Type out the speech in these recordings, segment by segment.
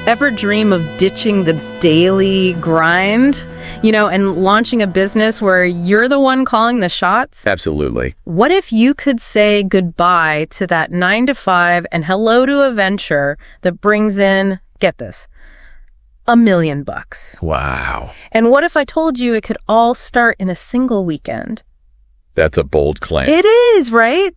Ever dream of ditching the daily grind, and launching a business where you're the one calling the shots? Absolutely. What if you could say goodbye to that 9 to 5 and hello to a venture that brings in, get this, $1 million? Wow. And what if I told you it could all start in a single weekend? That's a bold claim. It is, right?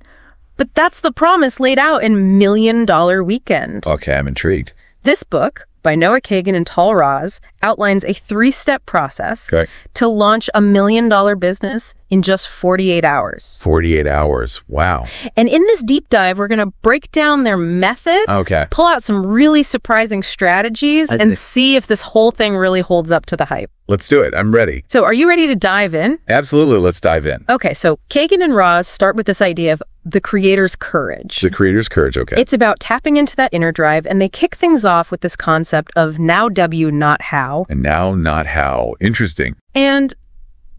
But that's the promise laid out in $1 Million Weekend. Okay, I'm intrigued. This book, by Noah Kagan and Tahl Raz, outlines a 3-step process to launch a $1 million business in just 48 hours. 48 hours. Wow. And in this deep dive, we're going to break down their method, pull out some really surprising strategies, and see if this whole thing really holds up to the hype. Let's do it. I'm ready. So are you ready to dive in? Absolutely. Let's dive in. Okay, so Kagan and Raz start with this idea of the creator's courage. The creator's courage, okay. It's about tapping into that inner drive, and they kick things off with this concept of now W, not how. And now, not how. Interesting. And,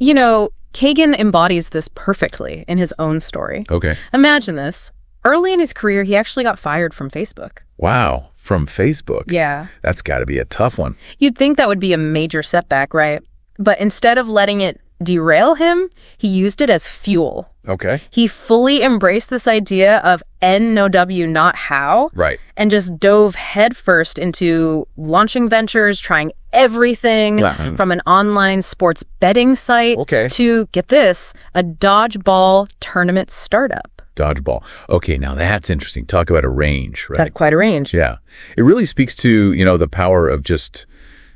Kagan embodies this perfectly in his own story. Okay. Imagine this. Early in his career, he actually got fired from Facebook. Wow. From Facebook? Yeah. That's got to be a tough one. You'd think that would be a major setback, right? But instead of letting it derail him, he used it as fuel. Okay. He fully embraced this idea of N, no W, not how. Right. And just dove headfirst into launching ventures, trying everything from an online sports betting site to, get this, a dodgeball tournament startup. Dodgeball. Okay, now that's interesting. Talk about a range, right? That's quite a range. Yeah. It really speaks to, the power of just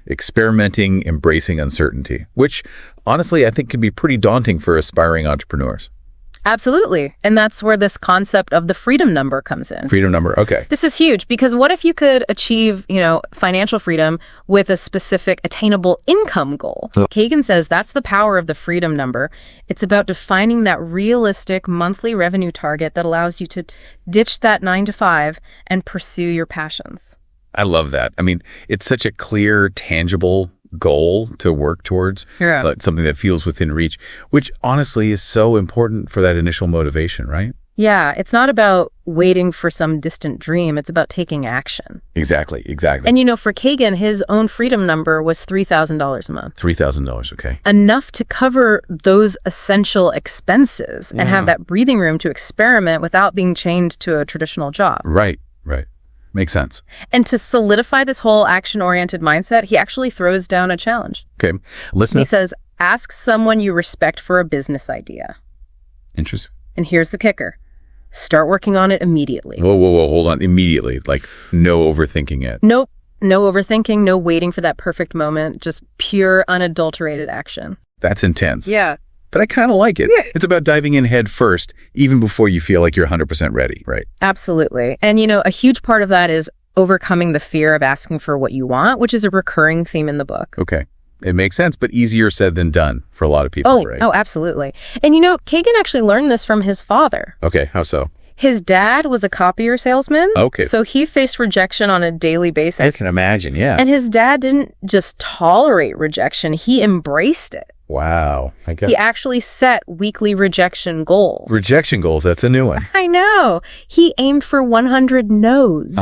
experimenting, embracing uncertainty, which honestly I think can be pretty daunting for aspiring entrepreneurs. Absolutely. And that's where this concept of the freedom number comes in. Freedom number, okay. This is huge because what if you could achieve, financial freedom with a specific attainable income goal? Kagan says that's the power of the freedom number. It's about defining that realistic monthly revenue target that allows you to ditch that 9 to 5 and pursue your passions. I love that. I mean, it's such a clear, tangible goal to work towards, something that feels within reach, which honestly is so important for that initial motivation, right? Yeah, it's not about waiting for some distant dream. It's about taking action. Exactly. And for Kagan, his own freedom number was $3,000 a month. $3,000, okay. Enough to cover those essential expenses and have that breathing room to experiment without being chained to a traditional job. Right. Makes sense. And to solidify this whole action-oriented mindset, he actually throws down a challenge. Okay, listen. He says, ask someone you respect for a business idea. Interesting. And here's the kicker. Start working on it immediately. Whoa, hold on. Immediately. Like, no overthinking it. Nope. No overthinking, no waiting for that perfect moment. Just pure, unadulterated action. That's intense. Yeah. But I kind of like it. Yeah. It's about diving in head first, even before you feel like you're 100% ready, right? Absolutely. And, a huge part of that is overcoming the fear of asking for what you want, which is a recurring theme in the book. Okay. It makes sense, but easier said than done for a lot of people, right? Oh, absolutely. And, Kagan actually learned this from his father. Okay, how so? His dad was a copier salesman. Okay. So he faced rejection on a daily basis. I can imagine, yeah. And his dad didn't just tolerate rejection, he embraced it. Wow. He actually set weekly rejection goals. Rejection goals, that's a new one. I know. He aimed for 100 no's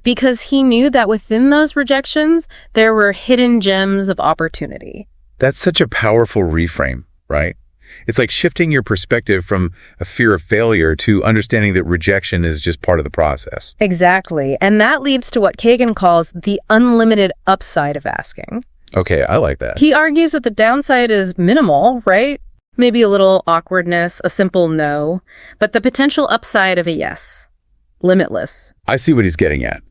because he knew that within those rejections, there were hidden gems of opportunity. That's such a powerful reframe, right? It's like shifting your perspective from a fear of failure to understanding that rejection is just part of the process. Exactly. And that leads to what Kagan calls the unlimited upside of asking. Okay, I like that. He argues that the downside is minimal, right? Maybe a little awkwardness, a simple no, but the potential upside of a yes, limitless. I see what he's getting at.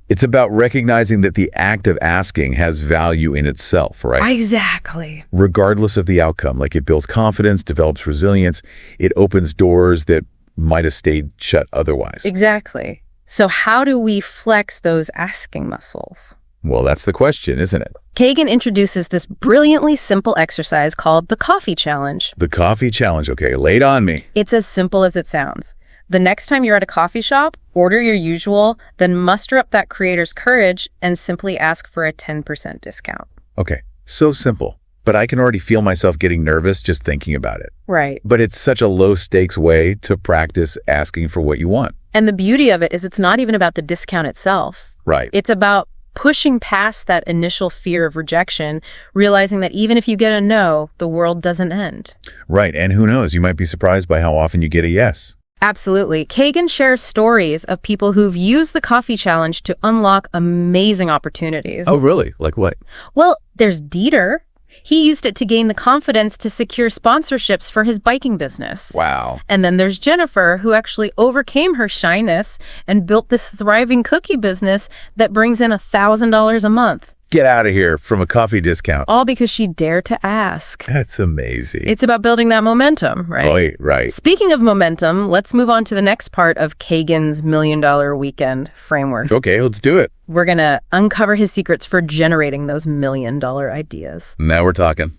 It's about recognizing that the act of asking has value in itself, right? Exactly. Regardless of the outcome, like it builds confidence, develops resilience, it opens doors that might have stayed shut otherwise. Exactly. So how do we flex those asking muscles? Well, that's the question, isn't it? Kagan introduces this brilliantly simple exercise called the coffee challenge. The coffee challenge, okay, lay it on me. It's as simple as it sounds. The next time you're at a coffee shop, order your usual, then muster up that creator's courage and simply ask for a 10% discount. Okay, so simple, but I can already feel myself getting nervous just thinking about it. Right. But it's such a low-stakes way to practice asking for what you want. And the beauty of it is it's not even about the discount itself. Right. It's about pushing past that initial fear of rejection, realizing that even if you get a no, the world doesn't end. Right. And who knows, you might be surprised by how often you get a yes. Absolutely. Kagan shares stories of people who've used the coffee challenge to unlock amazing opportunities. Oh, really? Like what? Well, there's Dieter. He used it to gain the confidence to secure sponsorships for his biking business. Wow. And then there's Jennifer, who actually overcame her shyness and built this thriving cookie business that brings in $1,000 a month. Get out of here from a coffee discount. All because she dared to ask. That's amazing. It's about building that momentum, right? Right. Speaking of momentum, let's move on to the next part of Kagan's $1 Million Weekend framework. Okay, let's do it. We're going to uncover his secrets for generating those $1 million ideas. Now we're talking.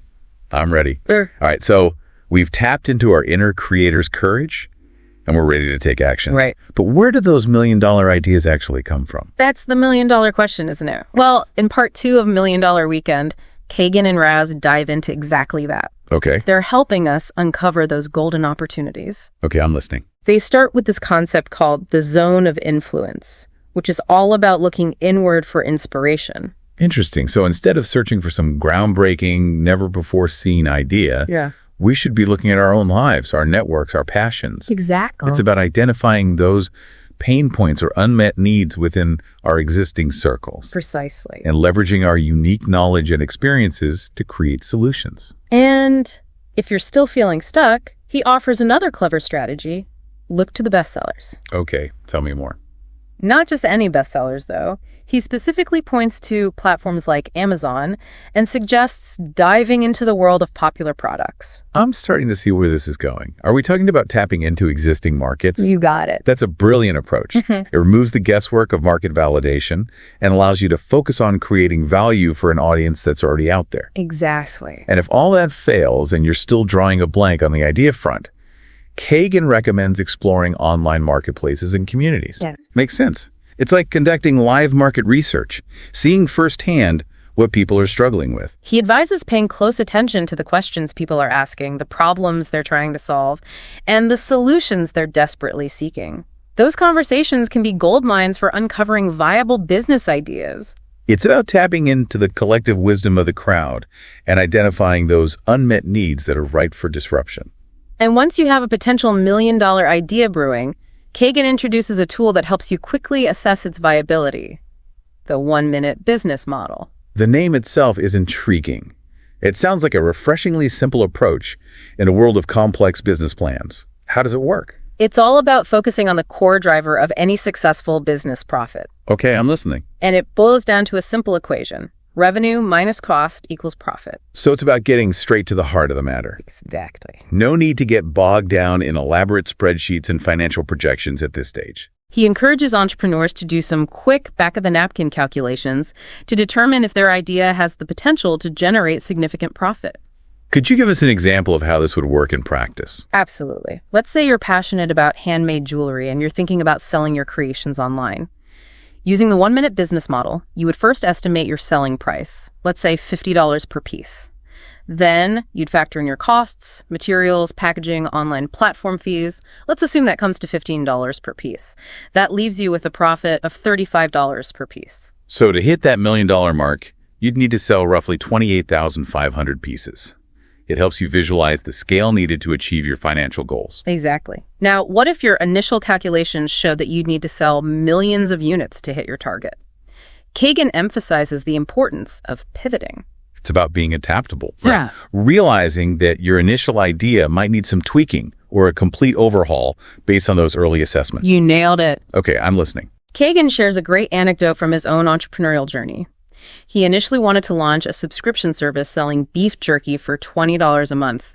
I'm ready. All right, so we've tapped into our inner creator's courage, and we're ready to take action. Right. But where do those $1 million ideas actually come from? That's the $1 million question, isn't it? Well, in part 2 of $1 Million Weekend, Kagan and Raz dive into exactly that. Okay. They're helping us uncover those golden opportunities. Okay, I'm listening. They start with this concept called the zone of influence, which is all about looking inward for inspiration. Interesting. So instead of searching for some groundbreaking, never-before-seen idea, we should be looking at our own lives, our networks, our passions. Exactly. It's about identifying those pain points or unmet needs within our existing circles. Precisely. And leveraging our unique knowledge and experiences to create solutions. And if you're still feeling stuck, he offers another clever strategy. Look to the bestsellers. Okay, tell me more. Not just any bestsellers, though. He specifically points to platforms like Amazon and suggests diving into the world of popular products. I'm starting to see where this is going. Are we talking about tapping into existing markets? You got it. That's a brilliant approach. It removes the guesswork of market validation and allows you to focus on creating value for an audience that's already out there. Exactly. And if all that fails and you're still drawing a blank on the idea front, Kagan recommends exploring online marketplaces and communities. Yes. Makes sense. It's like conducting live market research, seeing firsthand what people are struggling with. He advises paying close attention to the questions people are asking, the problems they're trying to solve, and the solutions they're desperately seeking. Those conversations can be gold mines for uncovering viable business ideas. It's about tapping into the collective wisdom of the crowd and identifying those unmet needs that are ripe for disruption. And once you have a potential $1 million idea brewing, Kagan introduces a tool that helps you quickly assess its viability, the 1-minute business model. The name itself is intriguing. It sounds like a refreshingly simple approach in a world of complex business plans. How does it work? It's all about focusing on the core driver of any successful business profit. Okay, I'm listening. And it boils down to a simple equation. Revenue minus cost equals profit. So it's about getting straight to the heart of the matter. Exactly. No need to get bogged down in elaborate spreadsheets and financial projections at this stage. He encourages entrepreneurs to do some quick back-of-the-napkin calculations to determine if their idea has the potential to generate significant profit. Could you give us an example of how this would work in practice? Absolutely. Let's say you're passionate about handmade jewelry and you're thinking about selling your creations online. Using the 1-minute business model, you would first estimate your selling price, let's say $50 per piece. Then you'd factor in your costs, materials, packaging, online platform fees. Let's assume that comes to $15 per piece. That leaves you with a profit of $35 per piece. So to hit that $1 million mark, you'd need to sell roughly 28,500 pieces. It helps you visualize the scale needed to achieve your financial goals. Exactly. Now, what if your initial calculations show that you'd need to sell millions of units to hit your target? Kagan emphasizes the importance of pivoting. It's about being adaptable. Yeah. Realizing that your initial idea might need some tweaking or a complete overhaul based on those early assessments. You nailed it. Okay, I'm listening. Kagan shares a great anecdote from his own entrepreneurial journey. He initially wanted to launch a subscription service selling beef jerky for $20 a month.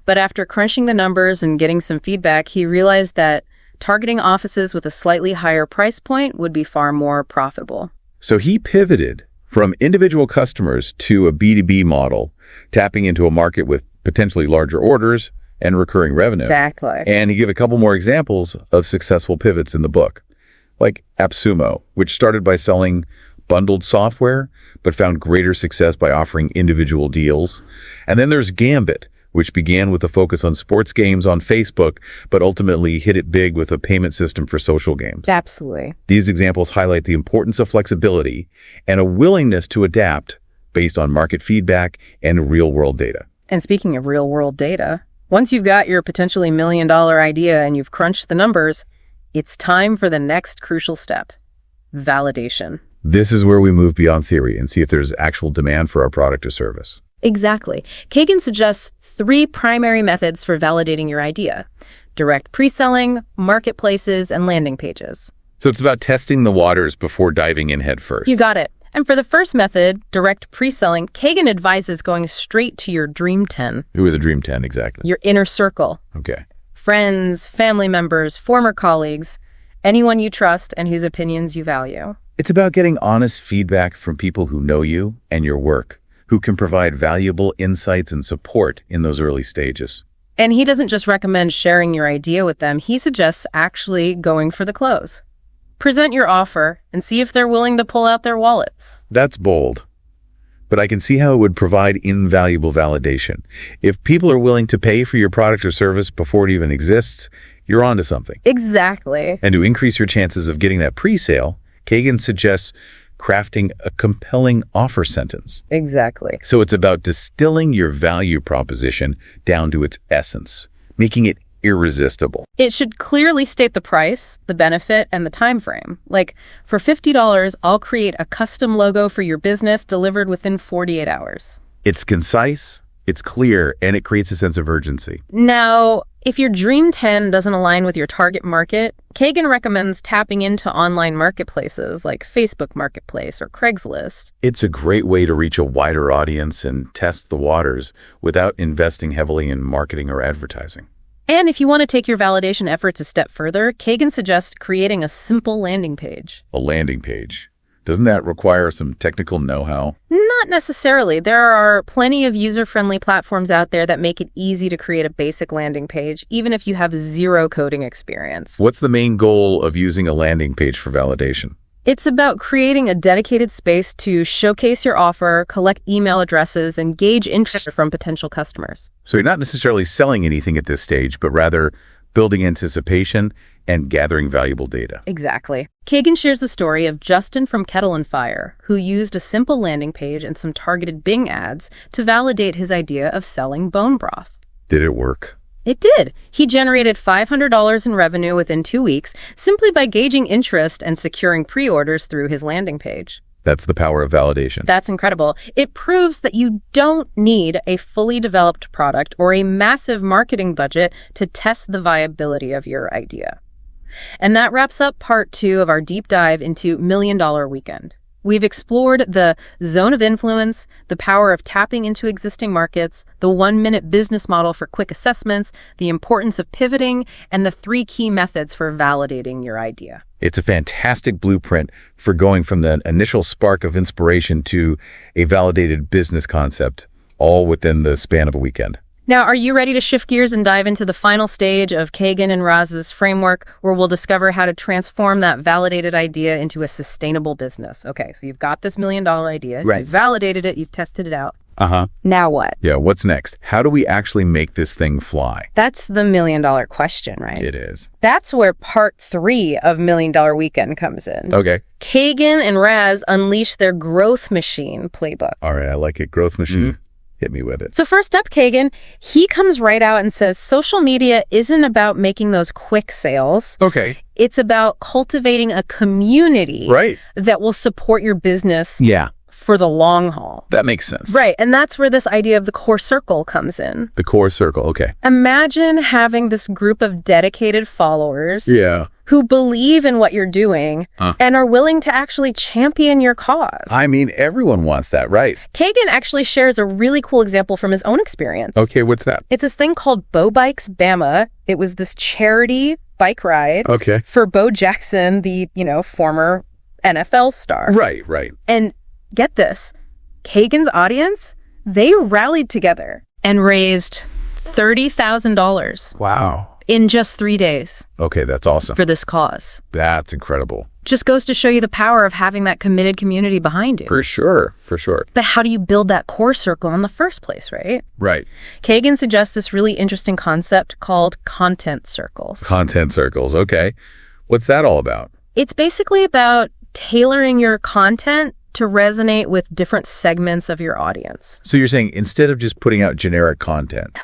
But after crunching the numbers and getting some feedback, he realized that targeting offices with a slightly higher price point would be far more profitable. So he pivoted from individual customers to a B2B model, tapping into a market with potentially larger orders and recurring revenue. Exactly. And he gave a couple more examples of successful pivots in the book, like AppSumo, which started by selling bundled software, but found greater success by offering individual deals. And then there's Gambit, which began with a focus on sports games on Facebook, but ultimately hit it big with a payment system for social games. Absolutely. These examples highlight the importance of flexibility and a willingness to adapt based on market feedback and real-world data. And speaking of real-world data, once you've got your potentially million-dollar idea and you've crunched the numbers, it's time for the next crucial step: validation. This is where we move beyond theory and see if there's actual demand for our product or service. Exactly. Kagan suggests 3 primary methods for validating your idea: direct pre-selling, marketplaces, and landing pages. So it's about testing the waters before diving in head first. You got it. And for the first method, direct pre-selling, Kagan advises going straight to your Dream 10. Who is a Dream 10 exactly? Your inner circle. Okay. Friends, family members, former colleagues, anyone you trust and whose opinions you value. It's about getting honest feedback from people who know you and your work, who can provide valuable insights and support in those early stages. And he doesn't just recommend sharing your idea with them, he suggests actually going for the close. Present your offer and see if they're willing to pull out their wallets. That's bold, but I can see how it would provide invaluable validation. If people are willing to pay for your product or service before it even exists, you're onto something. Exactly. And to increase your chances of getting that pre-sale, Kagan suggests crafting a compelling offer sentence. Exactly. So it's about distilling your value proposition down to its essence, making it irresistible. It should clearly state the price, the benefit, and the time frame. Like, for $50, I'll create a custom logo for your business delivered within 48 hours. It's concise, it's clear, and it creates a sense of urgency. Now, if your Dream 10 doesn't align with your target market, Kagan recommends tapping into online marketplaces like Facebook Marketplace or Craigslist. It's a great way to reach a wider audience and test the waters without investing heavily in marketing or advertising. And if you want to take your validation efforts a step further, Kagan suggests creating a simple landing page. A landing page. Doesn't that require some technical know-how? Not necessarily. There are plenty of user-friendly platforms out there that make it easy to create a basic landing page, even if you have zero coding experience. What's the main goal of using a landing page for validation? It's about creating a dedicated space to showcase your offer, collect email addresses, and gauge interest from potential customers. So you're not necessarily selling anything at this stage, but rather building anticipation and gathering valuable data. Exactly. Kagan shares the story of Justin from Kettle and Fire, who used a simple landing page and some targeted Bing ads to validate his idea of selling bone broth. Did it work? It did. He generated $500 in revenue within 2 weeks simply by gauging interest and securing pre-orders through his landing page. That's the power of validation. That's incredible. It proves that you don't need a fully developed product or a massive marketing budget to test the viability of your idea. And that wraps up part 2 of our deep dive into Million Dollar Weekend. We've explored the zone of influence, the power of tapping into existing markets, the 1-minute business model for quick assessments, the importance of pivoting, and the 3 key methods for validating your idea. It's a fantastic blueprint for going from the initial spark of inspiration to a validated business concept, all within the span of a weekend. Now, are you ready to shift gears and dive into the final stage of Kagan and Raz's framework, where we'll discover how to transform that validated idea into a sustainable business? Okay, so you've got this $1 million idea. Right. You've validated it. You've tested it out. Uh-huh. Now what? Yeah, what's next? How do we actually make this thing fly? That's the $1 million question, right? It is. That's where part 3 of $1 Million Weekend comes in. Okay. Kagan and Raz unleash their growth machine playbook. All right, I like it. Growth machine. Mm-hmm. Hit me with it. So first up, Kagan, he comes right out and says social media isn't about making those quick sales. Okay. It's about cultivating a community that will support your business for the long haul. That makes sense. Right. And that's where this idea of the core circle comes in. The core circle. Okay. Imagine having this group of dedicated followers who believe in what you're doing and are willing to actually champion your cause. I mean, everyone wants that, right? Kagan actually shares a really cool example from his own experience. Okay, what's that? It's this thing called Bo Bikes Bama. It was this charity bike ride for Bo Jackson, the, former NFL star. Right. And get this, Kagan's audience, they rallied together and raised $30,000. Wow. In just 3 days. Okay, that's awesome. For this cause. That's incredible. Just goes to show you the power of having that committed community behind you. For sure. But how do you build that core circle in the first place, right? Right. Kagan suggests this really interesting concept called content circles. Content circles, okay. What's that all about? It's basically about tailoring your content to resonate with different segments of your audience. So you're saying instead of just putting out generic content,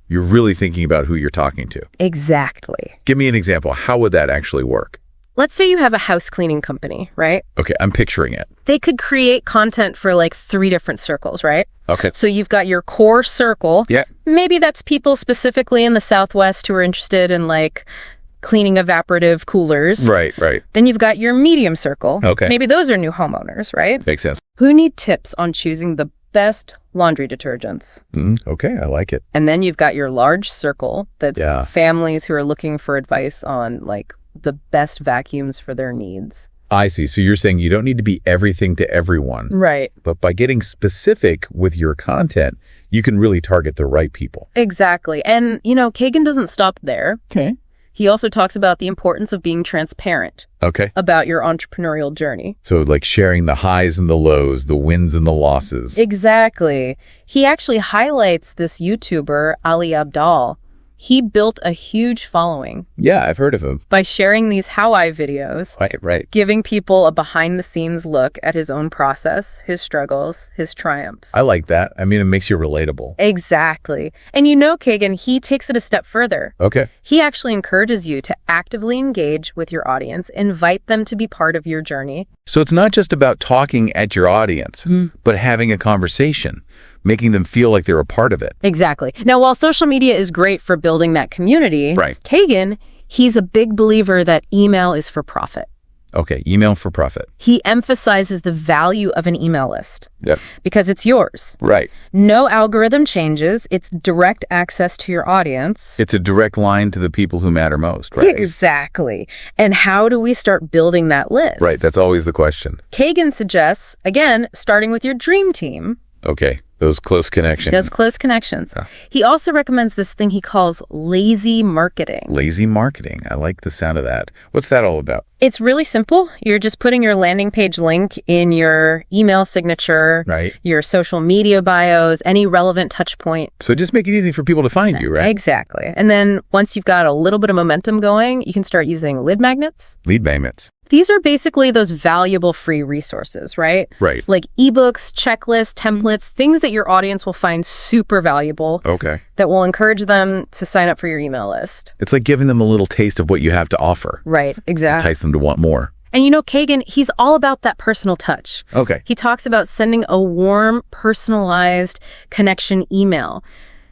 you're really thinking about who you're talking to. Exactly. Give me an example. How would that actually work? Let's say you have a house cleaning company, right? Okay, I'm picturing it. They could create content for like 3 different circles, right? Okay. So you've got your core circle. Yeah. Maybe that's people specifically in the Southwest who are interested in like cleaning evaporative coolers. Right. Then you've got your medium circle. Okay. Maybe those are new homeowners, right? Makes sense. Who need tips on choosing the best laundry detergents. Okay, I like it. And then you've got your large circle that's families who are looking for advice on like the best vacuums for their needs. I see. So you're saying you don't need to be everything to everyone. Right. But by getting specific with your content, you can really target the right people. Exactly. And, you know, Kagan doesn't stop there. Okay. He also talks about the importance of being transparent about your entrepreneurial journey. So like sharing the highs and the lows, the wins and the losses. Exactly. He actually highlights this YouTuber, Ali Abdaal. He built a huge following. Yeah, I've heard of him. By sharing these how I videos. Right. Giving people a behind-the-scenes look at his own process, his struggles, his triumphs. I like that. I mean, it makes you relatable. Exactly. And you know, Kagan, he takes it a step further. Okay. He actually encourages you to actively engage with your audience, invite them to be part of your journey. So it's not just about talking at your audience, but having a conversation, making them feel like they're a part of it. Exactly. Now, while social media is great for building that community, Kagan, he's a big believer that email is for profit. Okay, email for profit. He emphasizes the value of an email list. Yep. Because it's yours. Right. No algorithm changes. It's direct access to your audience. It's a direct line to the people who matter most, right? Exactly. And how do we start building that list? Right, that's always the question. Kagan suggests, again, starting with your dream team. Okay, those close connections. Yeah. He also recommends this thing he calls lazy marketing. Lazy marketing. I like the sound of that. What's that all about? It's really simple. You're just putting your landing page link in your email signature, your social media bios, any relevant touch point. So just make it easy for people to find you, right? Exactly. And then once you've got a little bit of momentum going, you can start using lead magnets. Lead magnets. These are basically those valuable free resources, right? Right. Like ebooks, checklists, templates, things that your audience will find super valuable. Okay. That will encourage them to sign up for your email list. It's like giving them a little taste of what you have to offer. Right, exactly. Entice them to want more. And you know, Kagan, he's all about that personal touch. Okay. He talks about sending a warm, personalized connection email.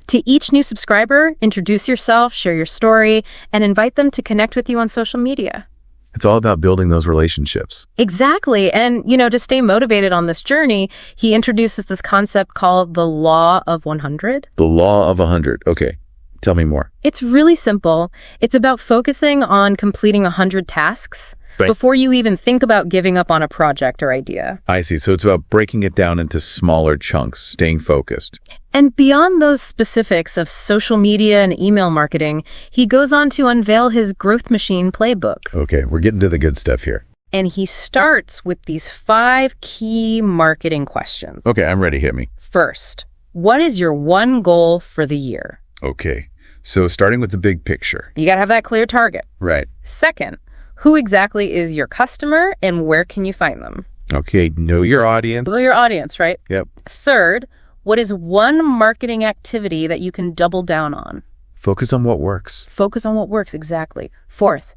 To each new subscriber, introduce yourself, share your story, and invite them to connect with you on social media. It's all about building those relationships. Exactly. And, you know, to stay motivated on this journey, he introduces this concept called the Law of 100. The Law of 100. Okay. Tell me more. It's really simple. It's about focusing on completing 100 tasks before you even think about giving up on a project or idea. I see. So it's about breaking it down into smaller chunks, staying focused. And beyond those specifics of social media and email marketing, he goes on to unveil his growth machine playbook. Okay, we're getting to the good stuff here. And he starts with these 5 key marketing questions. Okay, I'm ready. Hit me. First, what is your one goal for the year? Okay, so starting with the big picture. You got to have that clear target. Right. Second, who exactly is your customer and where can you find them? Okay, know your audience. Know your audience, right? Yep. Third, what is one marketing activity that you can double down on? Focus on what works. Focus on what works, exactly. Fourth,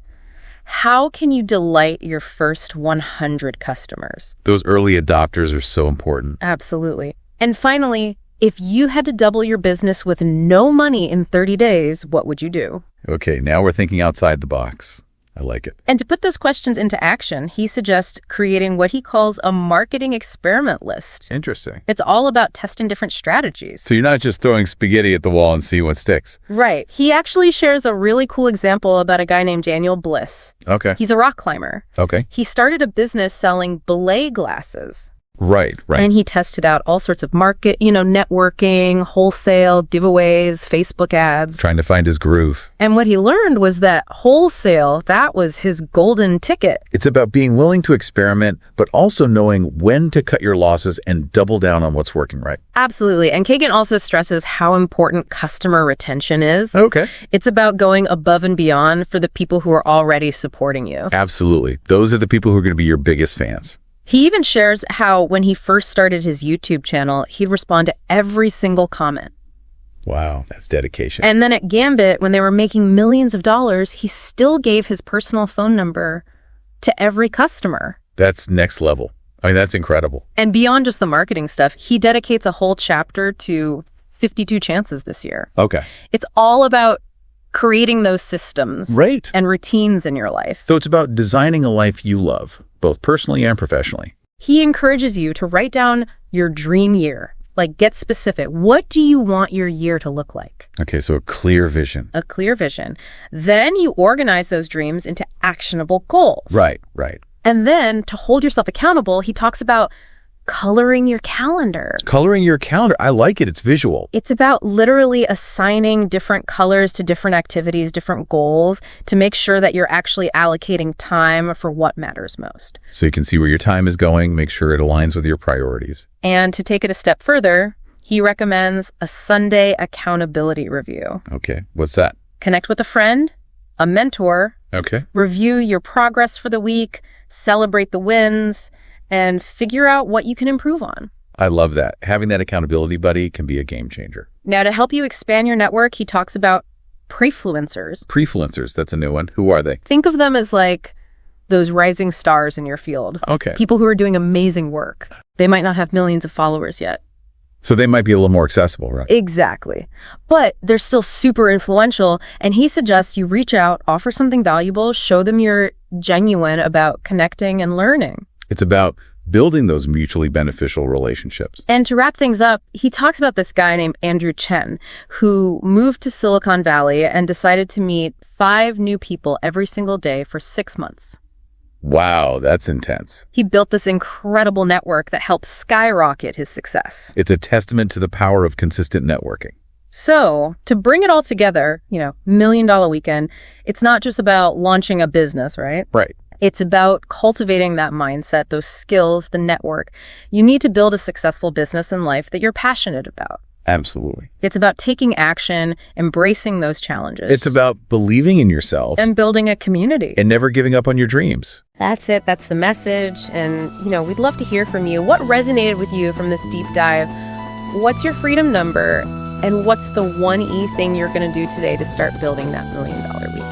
how can you delight your first 100 customers? Those early adopters are so important. Absolutely. And finally, if you had to double your business with no money in 30 days, what would you do? Okay, now we're thinking outside the box. I like it. And to put those questions into action, he suggests creating what he calls a marketing experiment list. Interesting. It's all about testing different strategies. So you're not just throwing spaghetti at the wall and see what sticks. Right. He actually shares a really cool example about a guy named Daniel Bliss. Okay. He's a rock climber. Okay. He started a business selling belay glasses. Right. And he tested out all sorts of networking, wholesale, giveaways, Facebook ads. Trying to find his groove. And what he learned was that wholesale, that was his golden ticket. It's about being willing to experiment, but also knowing when to cut your losses and double down on what's working right. Absolutely. And Kagan also stresses how important customer retention is. Okay. It's about going above and beyond for the people who are already supporting you. Absolutely. Those are the people who are going to be your biggest fans. He even shares how when he first started his YouTube channel, he'd respond to every single comment. Wow, that's dedication. And then at Gambit, when they were making millions of dollars, he still gave his personal phone number to every customer. That's next level. I mean, that's incredible. And beyond just the marketing stuff, he dedicates a whole chapter to 52 chances this year. Okay. It's all about creating those systems and routines in your life. So it's about designing a life you love, both personally and professionally. He encourages you to write down your dream year. Like, get specific. What do you want your year to look like? Okay, so a clear vision. A clear vision. Then you organize those dreams into actionable goals. Right. And then to hold yourself accountable, he talks about coloring your calendar. Coloring your calendar. I like it. It's visual. It's about literally assigning different colors to different activities, different goals, to make sure that you're actually allocating time for what matters most. So you can see where your time is going, make sure it aligns with your priorities. And to take it a step further, he recommends a Sunday accountability review. Okay. What's that? Connect with a friend, a mentor. Okay. Review your progress for the week, celebrate the wins, and figure out what you can improve on. I love that. Having that accountability buddy can be a game changer. Now, to help you expand your network, he talks about prefluencers. Prefluencers, that's a new one. Who are they? Think of them as like those rising stars in your field. Okay. People who are doing amazing work. They might not have millions of followers yet. So they might be a little more accessible, right? Exactly. But they're still super influential, and he suggests you reach out, offer something valuable, show them you're genuine about connecting and learning. It's about building those mutually beneficial relationships. And to wrap things up, he talks about this guy named Andrew Chen, who moved to Silicon Valley and decided to meet 5 new people every single day for 6 months. Wow, that's intense. He built this incredible network that helped skyrocket his success. It's a testament to the power of consistent networking. So, to bring it all together, $1 million weekend, it's not just about launching a business, right? Right. It's about cultivating that mindset, those skills, the network. You need to build a successful business and life that you're passionate about. Absolutely. It's about taking action, embracing those challenges. It's about believing in yourself. And building a community. And never giving up on your dreams. That's it. That's the message. And, we'd love to hear from you. What resonated with you from this deep dive? What's your freedom number? And what's the one E thing you're going to do today to start building that $1 million week?